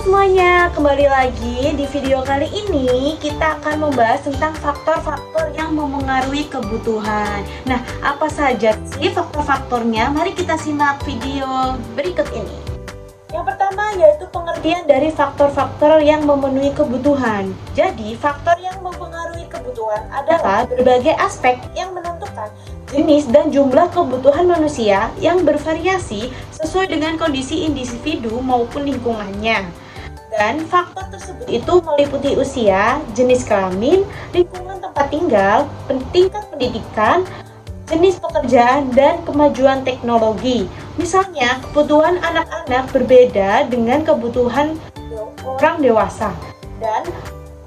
semuanya, kembali lagi di video kali ini kita akan membahas tentang faktor-faktor yang memengaruhi kebutuhan. Nah, apa saja sih faktor-faktornya? Mari kita simak video berikut ini. Yang pertama yaitu pengertian dari faktor-faktor yang memenuhi kebutuhan. Jadi, faktor yang mempengaruhi kebutuhan adalah berbagai aspek yang menentukan jenis dan jumlah kebutuhan manusia yang bervariasi sesuai dengan kondisi individu maupun lingkungannya. Dan faktor tersebut itu meliputi usia, jenis kelamin, lingkungan tempat tinggal, tingkat pendidikan, jenis pekerjaan, dan kemajuan teknologi. Misalnya, kebutuhan anak-anak berbeda dengan kebutuhan orang dewasa, dan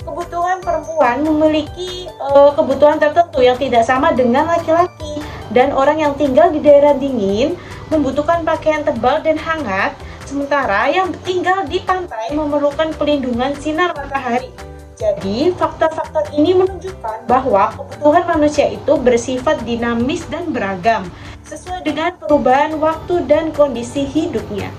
kebutuhan perempuan memiliki kebutuhan tertentu yang tidak sama dengan laki-laki, dan orang yang tinggal di daerah dingin membutuhkan pakaian tebal dan hangat, sementara yang tinggal di pantai memerlukan pelindungan sinar matahari. Jadi, faktor-faktor ini menunjukkan bahwa kebutuhan manusia itu bersifat dinamis dan beragam, sesuai dengan perubahan waktu dan kondisi hidupnya.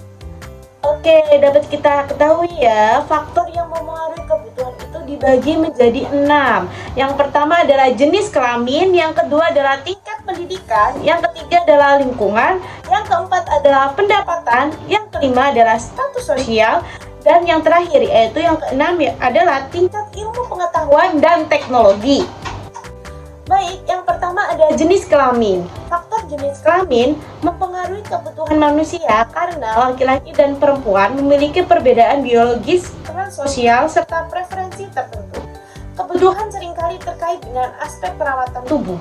Oke, dapat kita ketahui ya, faktor yang memengaruhi kebutuhan itu dibagi menjadi 6. Yang pertama adalah jenis kelamin, yang kedua adalah tingkat pendidikan, yang ketiga adalah lingkungan, yang keempat adalah pendapatan, yang kelima adalah status sosial, dan yang terakhir yaitu yang keenam adalah tingkat ilmu pengetahuan dan teknologi. Baik, yang pertama ada jenis kelamin. Faktor jenis kelamin mempengaruhi kebutuhan manusia karena laki-laki dan perempuan memiliki perbedaan biologis, peran sosial, serta preferensi tertentu. Kebutuhan seringkali terkait dengan aspek perawatan tubuh,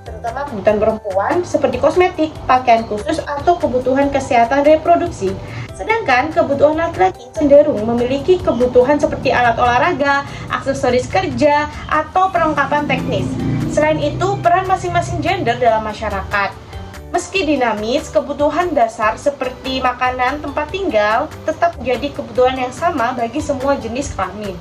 terutama kebutuhan perempuan seperti kosmetik, pakaian khusus, atau kebutuhan kesehatan reproduksi. Sedangkan kebutuhan laki-laki cenderung memiliki kebutuhan seperti alat olahraga, aksesoris kerja, atau perlengkapan teknis. Selain itu, peran masing-masing gender dalam masyarakat. Meski dinamis, kebutuhan dasar seperti makanan, tempat tinggal tetap menjadi kebutuhan yang sama bagi semua jenis kelamin.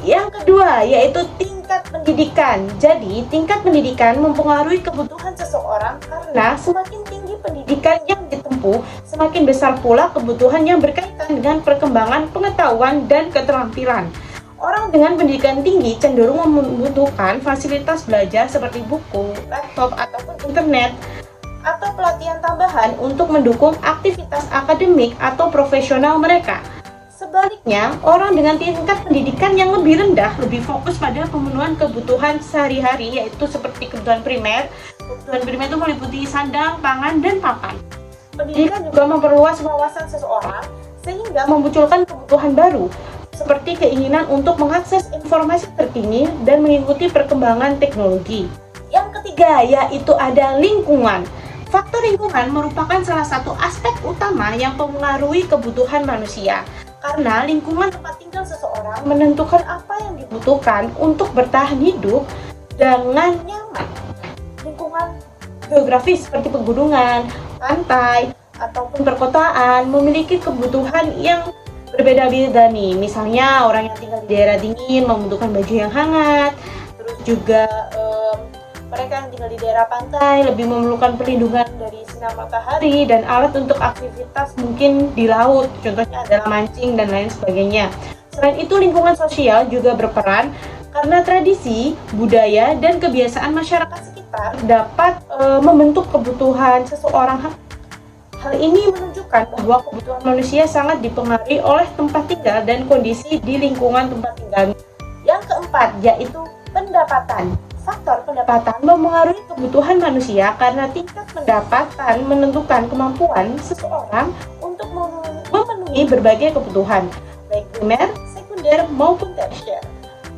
Yang kedua, yaitu tingkat pendidikan. Jadi, tingkat pendidikan mempengaruhi kebutuhan seseorang karena semakin tinggi pendidikan yang ditempuh, semakin besar pula kebutuhan yang berkaitan dengan perkembangan pengetahuan dan keterampilan. Orang dengan pendidikan tinggi cenderung membutuhkan fasilitas belajar seperti buku, laptop, ataupun internet, atau pelatihan tambahan untuk mendukung aktivitas akademik atau profesional mereka. Sebaliknya, orang dengan tingkat pendidikan yang lebih rendah lebih fokus pada pemenuhan kebutuhan sehari-hari, yaitu seperti kebutuhan primer. Kebutuhan primer itu meliputi sandang, pangan, dan papan. Pendidikan juga memperluas wawasan seseorang sehingga memunculkan kebutuhan baru, seperti keinginan untuk mengakses informasi terkini dan mengikuti perkembangan teknologi. Yang ketiga, yaitu ada lingkungan. Faktor lingkungan merupakan salah satu aspek utama yang mempengaruhi kebutuhan manusia. Karena lingkungan tempat tinggal seseorang menentukan apa yang dibutuhkan untuk bertahan hidup dengan nyaman. Lingkungan geografis seperti pegunungan, pantai, ataupun perkotaan memiliki kebutuhan yang berbeda-beda nih. Misalnya orang yang tinggal di daerah dingin membutuhkan baju yang hangat, terus juga mereka yang tinggal di daerah pantai lebih memerlukan perlindungan dari sinar matahari dan alat untuk aktivitas mungkin di laut, contohnya adalah mancing dan lain sebagainya. Selain itu, lingkungan sosial juga berperan karena tradisi, budaya, dan kebiasaan masyarakat sekitar dapat membentuk kebutuhan seseorang. Hal ini menunjukkan bahwa kebutuhan manusia sangat dipengaruhi oleh tempat tinggal dan kondisi di lingkungan tempat tinggal. Yang keempat, yaitu pendapatan. Faktor pendapatan mempengaruhi kebutuhan manusia karena tingkat pendapatan menentukan kemampuan seseorang untuk memenuhi berbagai kebutuhan, baik primer, sekunder, maupun tersier.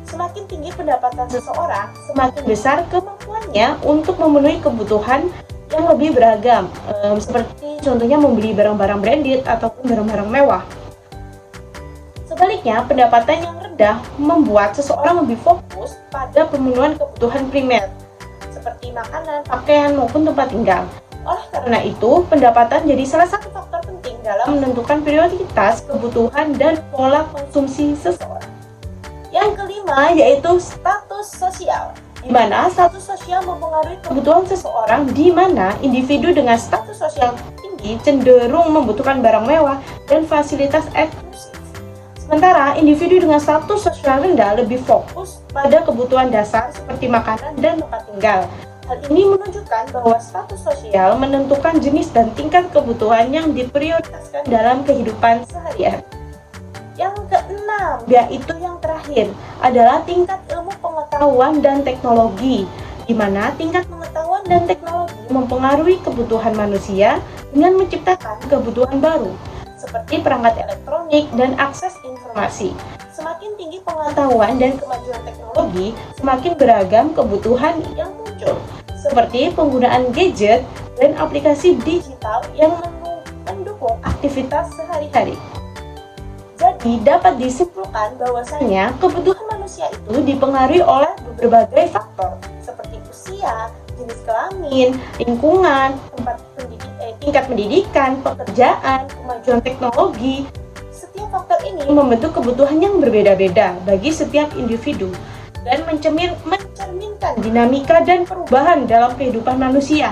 Semakin tinggi pendapatan seseorang, semakin besar kemampuannya untuk memenuhi kebutuhan yang lebih beragam, seperti contohnya membeli barang-barang branded ataupun barang-barang mewah. Sebaliknya, pendapatan yang rendah membuat seseorang lebih fokus pada pemenuhan kebutuhan primer, seperti makanan, pakaian, maupun tempat tinggal. Oleh karena itu, pendapatan jadi salah satu faktor penting dalam menentukan prioritas kebutuhan dan pola konsumsi seseorang. Yang kelima, yaitu status sosial, di mana status sosial mempengaruhi kebutuhan seseorang, di mana individu dengan status sosial tinggi cenderung membutuhkan barang mewah dan fasilitas eksklusif. Sementara individu dengan status sosial rendah lebih fokus pada kebutuhan dasar seperti makanan dan tempat tinggal. Hal ini menunjukkan bahwa status sosial menentukan jenis dan tingkat kebutuhan yang diprioritaskan dalam kehidupan sehari-hari. Yang keenam, yaitu yang terakhir, adalah tingkat ilmu pengetahuan dan teknologi, di mana tingkat pengetahuan dan teknologi mempengaruhi kebutuhan manusia dengan menciptakan kebutuhan baru, seperti perangkat elektronik dan akses informasi. Semakin tinggi pengetahuan dan kemajuan teknologi, semakin beragam kebutuhan yang muncul, seperti penggunaan gadget dan aplikasi digital yang mendukung aktivitas sehari-hari. Jadi dapat disimpulkan bahwasanya kebutuhan manusia itu dipengaruhi oleh berbagai faktor seperti usia, jenis kelamin, lingkungan, tingkat pendidikan, pekerjaan, kemajuan teknologi. Setiap faktor ini membentuk kebutuhan yang berbeda-beda bagi setiap individu dan mencerminkan dinamika dan perubahan dalam kehidupan manusia.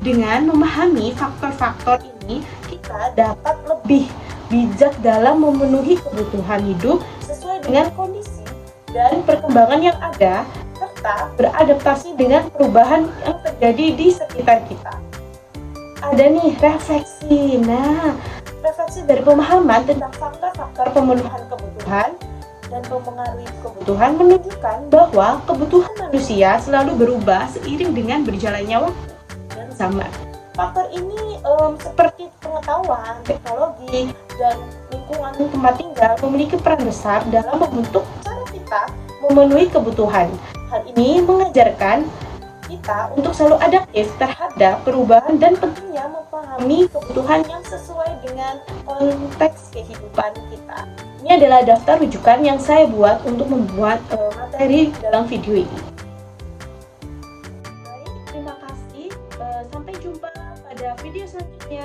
Dengan memahami faktor-faktor ini, kita dapat lebih bijak dalam memenuhi kebutuhan hidup sesuai dengan kondisi dan perkembangan yang ada, serta beradaptasi dengan perubahan yang terjadi di sekitar kita. Ada nih refleksi. Refleksi dari pemahaman tentang faktor-faktor pemenuhan kebutuhan dan mempengaruhi kebutuhan menunjukkan bahwa kebutuhan manusia selalu berubah seiring dengan berjalannya waktu dan zaman. Faktor ini seperti pengetahuan, teknologi, dan lingkungan tempat tinggal memiliki peran besar dalam membentuk cara kita memenuhi kebutuhan. Hal ini mengajarkan kita untuk selalu adaptif terhadap perubahan dan pentingnya memahami kebutuhan yang sesuai dengan konteks kehidupan kita. Ini adalah daftar rujukan yang saya buat untuk membuat materi dalam video ini. Baik, terima kasih. Sampai jumpa pada video selanjutnya.